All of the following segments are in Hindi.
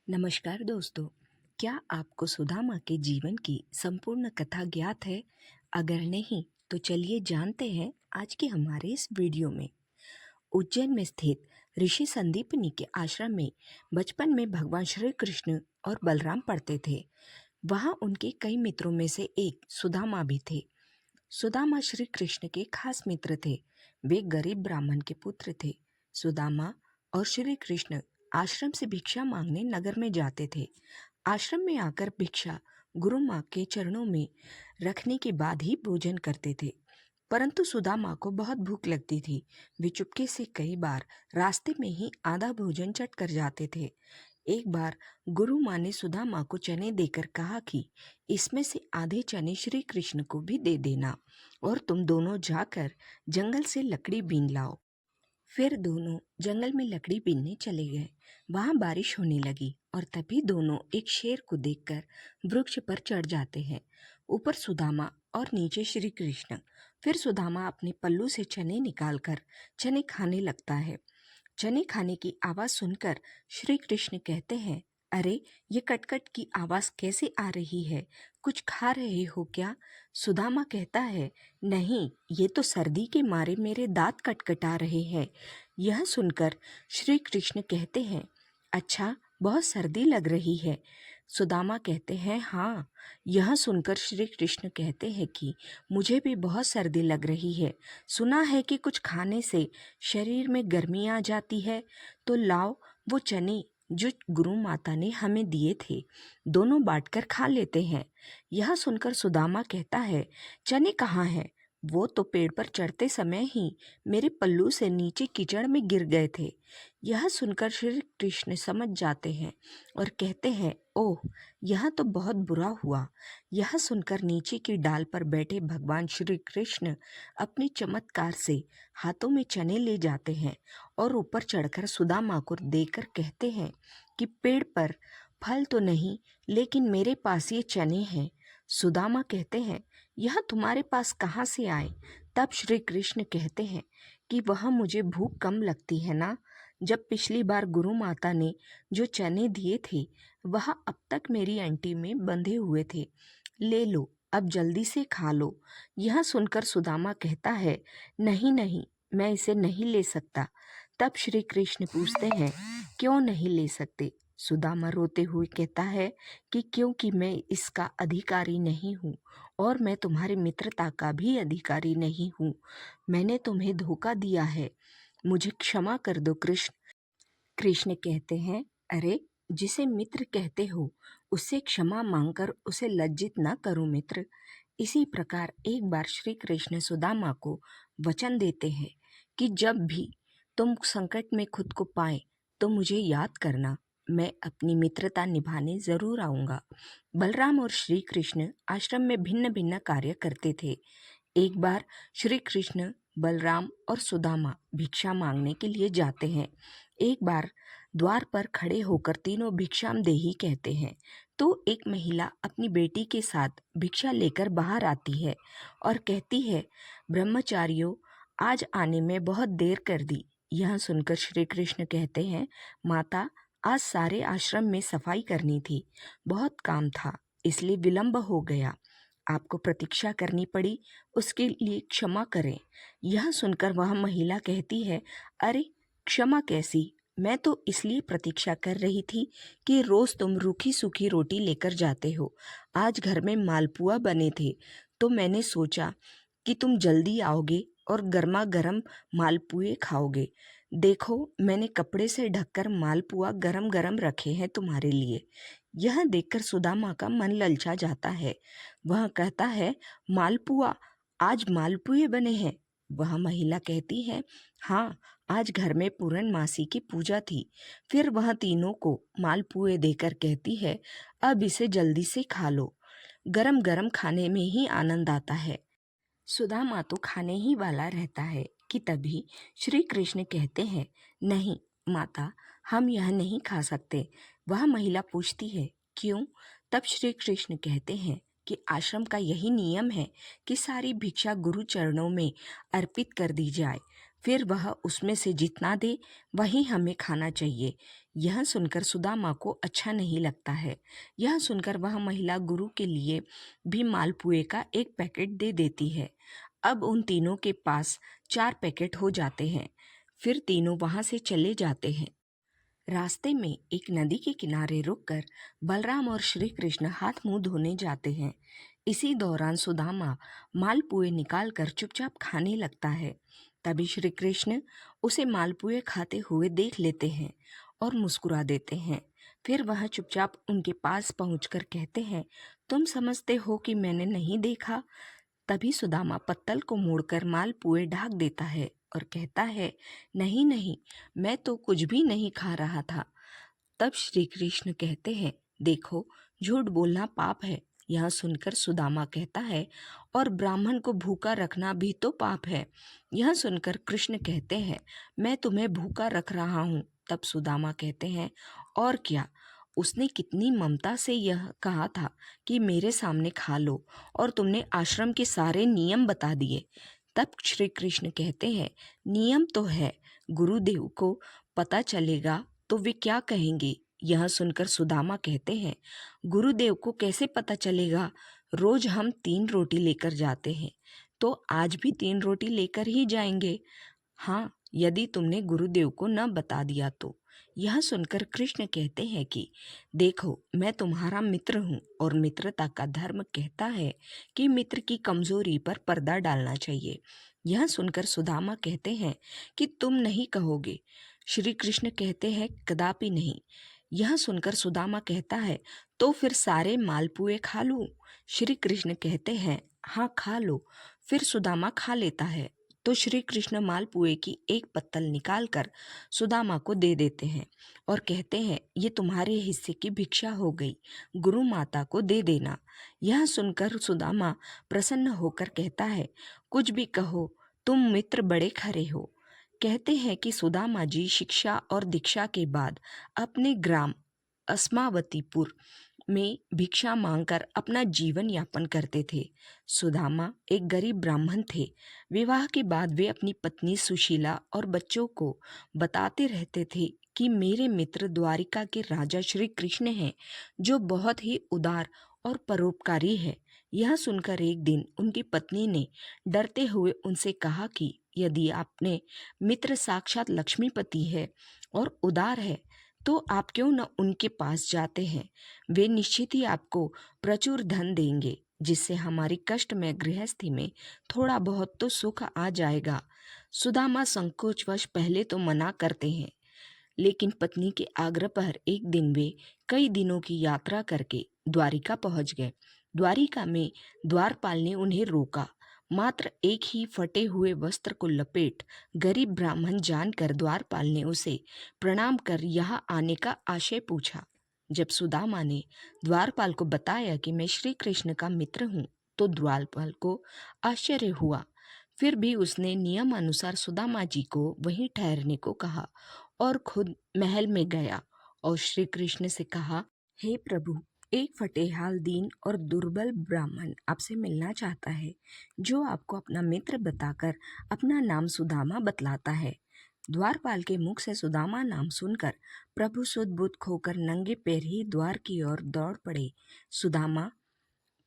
नमस्कार दोस्तों, क्या आपको सुदामा के जीवन की संपूर्ण कथा ज्ञात है? अगर नहीं, तो चलिए जानते हैं आज के हमारे इस वीडियो में। उज्जैन में स्थित ऋषि संदीपनी के आश्रम में बचपन में भगवान श्री कृष्ण और बलराम पढ़ते थे। वहाँ उनके कई मित्रों में से एक सुदामा भी थे। सुदामा श्री कृष्ण के खास मित्र थे। वे गरीब ब्राह्मण के पुत्र थे। सुदामा और श्री कृष्ण आश्रम से भिक्षा मांगने नगर में जाते थे। आश्रम में आकर भिक्षा गुरु माँ के चरणों में रखने के बाद ही भोजन करते थे। परंतु सुदामा को बहुत भूख लगती थी। वे चुपके से कई बार रास्ते में ही आधा भोजन चट कर जाते थे। एक बार गुरु माँ ने सुदामा को चने देकर कहा कि इसमें से आधे चने श्री कृष्ण को भी दे देना और तुम दोनों जाकर जंगल से लकड़ी बीन लाओ। फिर दोनों जंगल में लकड़ी बीनने चले गए। वहां बारिश होने लगी और तभी दोनों एक शेर को देखकर वृक्ष पर चढ़ जाते हैं। ऊपर सुदामा और नीचे श्री कृष्ण। फिर सुदामा अपने पल्लू से चने निकालकर चने खाने लगता है। चने खाने की आवाज सुनकर श्री कृष्ण कहते हैं, अरे ये कटकट की आवाज कैसे आ रही है? कुछ खा रहे हो क्या? सुदामा कहता है, नहीं, ये तो सर्दी के मारे मेरे दांत कटकटा रहे हैं। यह सुनकर श्री कृष्ण कहते हैं, अच्छा, बहुत सर्दी लग रही है। सुदामा कहते हैं, हाँ। यह सुनकर श्री कृष्ण कहते हैं कि मुझे भी बहुत सर्दी लग रही है। सुना है कि कुछ खाने से शरीर में गर्मी आ जाती है, तो लाओ वो चने जो गुरु माता ने हमें दिए थे, दोनों बांटकर खा लेते हैं। यह सुनकर सुदामा कहता है, चने कहाँ हैं? वो तो पेड़ पर चढ़ते समय ही मेरे पल्लू से नीचे कीचड़ में गिर गए थे। यह सुनकर श्री कृष्ण समझ जाते हैं और कहते हैं, ओह, यह तो बहुत बुरा हुआ। यह सुनकर नीचे की डाल पर बैठे भगवान श्री कृष्ण अपने चमत्कार से हाथों में चने ले जाते हैं और ऊपर चढ़कर सुदामा को देकर कहते हैं कि पेड़ पर फल तो नहीं, लेकिन मेरे पास ये चने हैं। सुदामा कहते हैं, यह तुम्हारे पास कहाँ से आए? तब श्री कृष्ण कहते हैं कि वह मुझे भूख कम लगती है ना। जब पिछली बार गुरु माता ने जो चने दिए थे वह अब तक मेरी अंटी में बंधे हुए थे। ले लो, अब जल्दी से खा लो। यह सुनकर सुदामा कहता है, नहीं नहीं, मैं इसे नहीं ले सकता। तब श्री कृष्ण पूछते हैं, क्यों नहीं ले सकते? सुदामा रोते हुए कहता है कि क्योंकि मैं इसका अधिकारी नहीं हूँ और मैं तुम्हारी मित्रता का भी अधिकारी नहीं हूँ। मैंने तुम्हें धोखा दिया है, मुझे क्षमा कर दो कृष्ण। कृष्ण कहते हैं, अरे, जिसे मित्र कहते हो उससे क्षमा मांगकर उसे लज्जित ना करो मित्र। इसी प्रकार एक बार श्री कृष्ण सुदामा को वचन देते हैं कि जब भी तुम संकट में खुद को पाए तो मुझे याद करना, मैं अपनी मित्रता निभाने जरूर आऊंगा। बलराम और श्री कृष्ण आश्रम में भिन्न भिन्न कार्य करते थे। एक बार श्री कृष्ण, बलराम और सुदामा भिक्षा मांगने के लिए जाते हैं। एक बार द्वार पर खड़े होकर तीनों भिक्षाम देही कहते हैं, तो एक महिला अपनी बेटी के साथ भिक्षा लेकर बाहर आती है और कहती है, ब्रह्मचारियों, आज आने में बहुत देर कर दी। यह सुनकर श्री कृष्ण कहते हैं, माता, आज सारे आश्रम में सफाई करनी थी, बहुत काम था, इसलिए विलंब हो गया, आपको प्रतीक्षा करनी पड़ी, उसके लिए क्षमा करें। यह सुनकर वह महिला कहती है, अरे, क्षमा कैसी? मैं तो इसलिए प्रतीक्षा कर रही थी कि रोज तुम रूखी सूखी रोटी लेकर जाते हो। आज घर में मालपुआ बने थे, तो मैंने सोचा कि तुम जल्दी आओगे और गर्मा गर्म मालपुए खाओगे। देखो, मैंने कपड़े से ढककर मालपुआ गरम गरम रखे हैं तुम्हारे लिए। यह देखकर सुदामा का मन ललचा जाता है। वह कहता है, मालपुआ? आज मालपुए बने हैं? वह महिला कहती है, हाँ, आज घर में पूर्णमासी की पूजा थी। फिर वह तीनों को मालपुए देकर कहती है, अब इसे जल्दी से खा लो, गरम गरम खाने में ही आनंद आता है। सुदामा तो खाने ही वाला रहता है कि तभी श्री कृष्ण कहते हैं, नहीं माता, हम यह नहीं खा सकते। वह महिला पूछती है, क्यों? तब श्री कृष्ण कहते हैं कि आश्रम का यही नियम है कि सारी भिक्षा गुरु चरणों में अर्पित कर दी जाए। फिर वह उसमें से जितना दे वही हमें खाना चाहिए। यह सुनकर सुदामा को अच्छा नहीं लगता है। यह सुनकर वह महिला गुरु के लिए भी मालपुए का एक पैकेट दे देती है। अब उन तीनों के पास 4 पैकेट हो जाते हैं। फिर तीनों वहां से चले जाते हैं। रास्ते में एक नदी के किनारे रुककर बलराम और श्री कृष्ण हाथ मुंह धोने जाते हैं। इसी दौरान सुदामा मालपुए निकालकर चुपचाप खाने लगता है। तभी श्री कृष्ण उसे मालपुए खाते हुए देख लेते हैं और मुस्कुरा देते हैं। फिर वह चुपचाप उनके पास पहुंचकर कहते हैं, तुम समझते हो कि मैंने नहीं देखा? तभी सुदामा पत्तल को मोड़कर मालपुए ढक देता है और कहता है, नहीं नहीं, मैं तो कुछ भी नहीं खा रहा था। तब श्री कृष्ण कहते हैं, देखो, झूठ बोलना पाप है। यह सुनकर सुदामा कहता है, और ब्राह्मण को भूखा रखना भी तो पाप है। यह सुनकर कृष्ण कहते हैं, मैं तुम्हें भूखा रख रहा हूँ। तब सुदामा कहते हैं, और क्या, उसने कितनी ममता से यह कहा था कि मेरे सामने खा लो, और तुमने आश्रम के सारे नियम बता दिए। तब श्री कृष्ण कहते हैं, नियम तो है, गुरुदेव को पता चलेगा तो वे क्या कहेंगे? यह सुनकर सुदामा कहते हैं, गुरुदेव को कैसे पता चलेगा? रोज हम 3 रोटी लेकर जाते हैं, तो आज भी 3 रोटी लेकर ही जाएंगे। हाँ, यदि तुमने गुरुदेव को न बता दिया तो। यह सुनकर कृष्ण कहते हैं कि देखो, मैं तुम्हारा मित्र हूँ और मित्रता का धर्म कहता है कि मित्र की कमजोरी पर पर्दा डालना चाहिए। यह सुनकर सुदामा कहते हैं कि तुम नहीं कहोगे। श्री कृष्ण कहते हैं, कदापि नहीं। यह सुनकर सुदामा कहता है, तो फिर सारे मालपुए खा लूं? श्री कृष्ण कहते हैं, हाँ खा लो। फिर सुदामा खा लेता है। तो श्री कृष्ण मालपुए की एक पत्तल निकालकर सुदामा को दे देते हैं और कहते हैं, ये तुम्हारे हिस्से की भिक्षा हो गई, गुरु माता को दे देना। यह सुनकर सुदामा प्रसन्न होकर कहता है, कुछ भी कहो, तुम मित्र बड़े खरे हो। कहते हैं कि सुदामा जी शिक्षा और दीक्षा के बाद अपने ग्राम अस्मावतीपुर में भिक्षा मांगकर अपना जीवन यापन करते थे। सुदामा एक गरीब ब्राह्मण थे। विवाह के बाद वे अपनी पत्नी सुशीला और बच्चों को बताते रहते थे कि मेरे मित्र द्वारिका के राजा श्री कृष्ण हैं, जो बहुत ही उदार और परोपकारी है। यह सुनकर एक दिन उनकी पत्नी ने डरते हुए उनसे कहा कि यदि आपने मित्र साक्षात लक्ष्मीपति है और उदार है, तो आप क्यों न उनके पास जाते हैं? वे निश्चित ही आपको प्रचुर धन देंगे, जिससे हमारी कष्टमय गृहस्थी में थोड़ा बहुत तो सुख आ जाएगा। सुदामा संकोचवश पहले तो मना करते हैं, लेकिन पत्नी के आग्रह पर एक दिन वे कई दिनों की यात्रा करके द्वारिका पहुंच गए। द्वारिका में द्वारपाल ने उन्हें रोका। मात्र एक ही फटे हुए वस्त्र को लपेट गरीब ब्राह्मण जानकर द्वारपाल ने उसे प्रणाम कर यहाँ आने का आशय पूछा। जब सुदामा ने द्वारपाल को बताया कि मैं श्री कृष्ण का मित्र हूँ, तो द्वारपाल को आश्चर्य हुआ। फिर भी उसने नियम अनुसार सुदामा जी को वहीं ठहरने को कहा और खुद महल में गया और श्री कृष्ण से कहा, हे प्रभु, एक फटेहाल दीन और दुर्बल ब्राह्मण आपसे मिलना चाहता है, जो आपको अपना मित्र बताकर अपना नाम सुदामा बतलाता है। द्वारपाल के मुख से सुदामा नाम सुनकर प्रभु सुध-बुध खोकर नंगे पैर ही द्वार की ओर दौड़ पड़े। सुदामा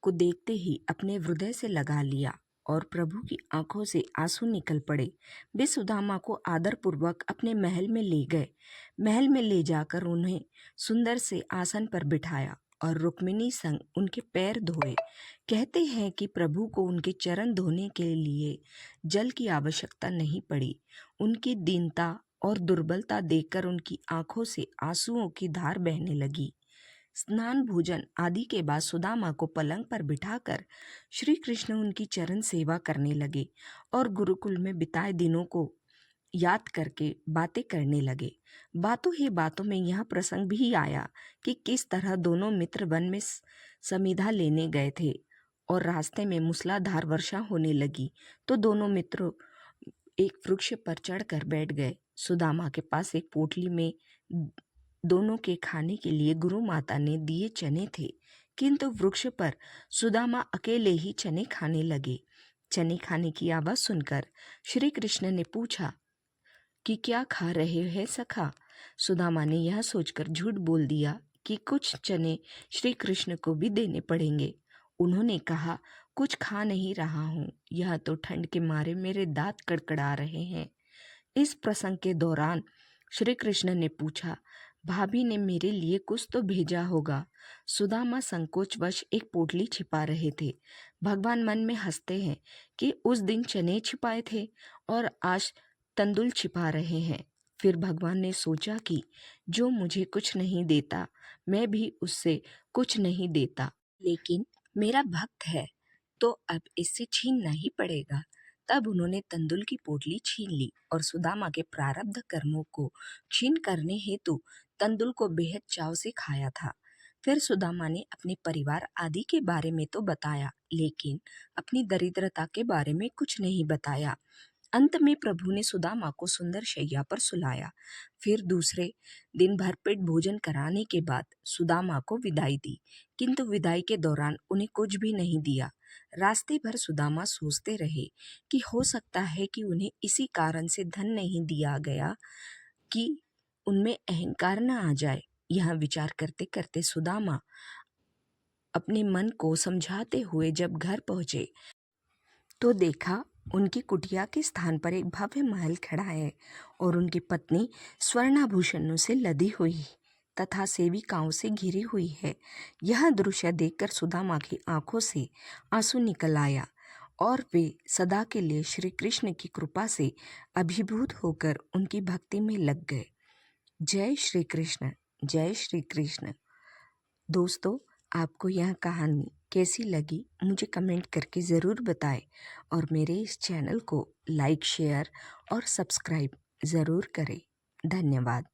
को देखते ही अपने हृदय से लगा लिया और प्रभु की आंखों से आंसू निकल पड़े। वे सुदामा को आदरपूर्वक अपने महल में ले गए। महल में ले जाकर उन्हें सुंदर से आसन पर बिठाया और रुक्मिणी संग उनके पैर धोए। कहते हैं कि प्रभु को उनके चरण धोने के लिए जल की आवश्यकता नहीं पड़ी। उनकी दीनता और दुर्बलता देखकर उनकी आंखों से आंसुओं की धार बहने लगी। स्नान भोजन आदि के बाद सुदामा को पलंग पर बिठाकर श्री कृष्ण उनकी चरण सेवा करने लगे और गुरुकुल में बिताए दिनों को याद करके बातें करने लगे। बातों ही बातों में यह प्रसंग भी आया कि किस तरह दोनों मित्र वन में समिधा लेने गए थे और रास्ते में मूसलाधार वर्षा होने लगी, तो दोनों मित्र एक वृक्ष पर चढ़कर बैठ गए। सुदामा के पास एक पोटली में दोनों के खाने के लिए गुरु माता ने दिए चने थे, किंतु वृक्ष पर सुदामा अकेले ही चने खाने लगे। चने खाने की आवाज सुनकर श्री कृष्ण ने पूछा, कि क्या खा रहे हैं सखा? सुदामा ने यह सोचकर झूठ बोल दिया कि कुछ चने श्री कृष्ण को भी देने पड़ेंगे। उन्होंने कहा, कुछ खा नहीं रहा हूँ, यह तो ठंड के मारे मेरे दांत कड़कड़ा रहे हैं। इस प्रसंग के दौरान श्री कृष्ण ने पूछा, भाभी ने मेरे लिए कुछ तो भेजा होगा। सुदामा संकोचवश एक पोटली छिपा रहे थे। भगवान मन में हंसते हैं कि उस दिन चने छिपाए थे और आज तंदुल छिपा रहे हैं। फिर भगवान ने सोचा कि जो मुझे कुछ नहीं देता, मैं भी उससे कुछ नहीं देता, लेकिन मेरा भक्त है तो अब इससे छीनना ही पड़ेगा। तब उन्होंने तंदुल की पोटली छीन ली और सुदामा के प्रारब्ध कर्मों को क्षीण करने हेतु तंदुल को बेहद चाव से खाया था। फिर सुदामा ने अपने परिवार आदि के बारे में तो बताया, लेकिन अपनी दरिद्रता के बारे में कुछ नहीं बताया। अंत में प्रभु ने सुदामा को सुंदर शैया पर सुलाया। फिर दूसरे दिन भरपेट भोजन कराने के बाद सुदामा को विदाई दी, किंतु विदाई के दौरान उन्हें कुछ भी नहीं दिया। रास्ते भर सुदामा सोचते रहे कि हो सकता है कि उन्हें इसी कारण से धन नहीं दिया गया कि उनमें अहंकार न आ जाए। यह विचार करते करते सुदामा अपने मन को समझाते हुए जब घर पहुंचे तो देखा उनकी कुटिया के स्थान पर एक भव्य महल खड़ा है और उनकी पत्नी स्वर्णाभूषणों से लदी हुई तथा सेविकाओं से घिरी हुई है। यह दृश्य देखकर सुदामा की आंखों से आंसू निकल आया और वे सदा के लिए श्री कृष्ण की कृपा से अभिभूत होकर उनकी भक्ति में लग गए। जय श्री कृष्ण, जय श्री कृष्ण। दोस्तों, आपको यह कहानी कैसी लगी मुझे कमेंट करके ज़रूर बताएं और मेरे इस चैनल को लाइक, शेयर और सब्सक्राइब ज़रूर करें। धन्यवाद।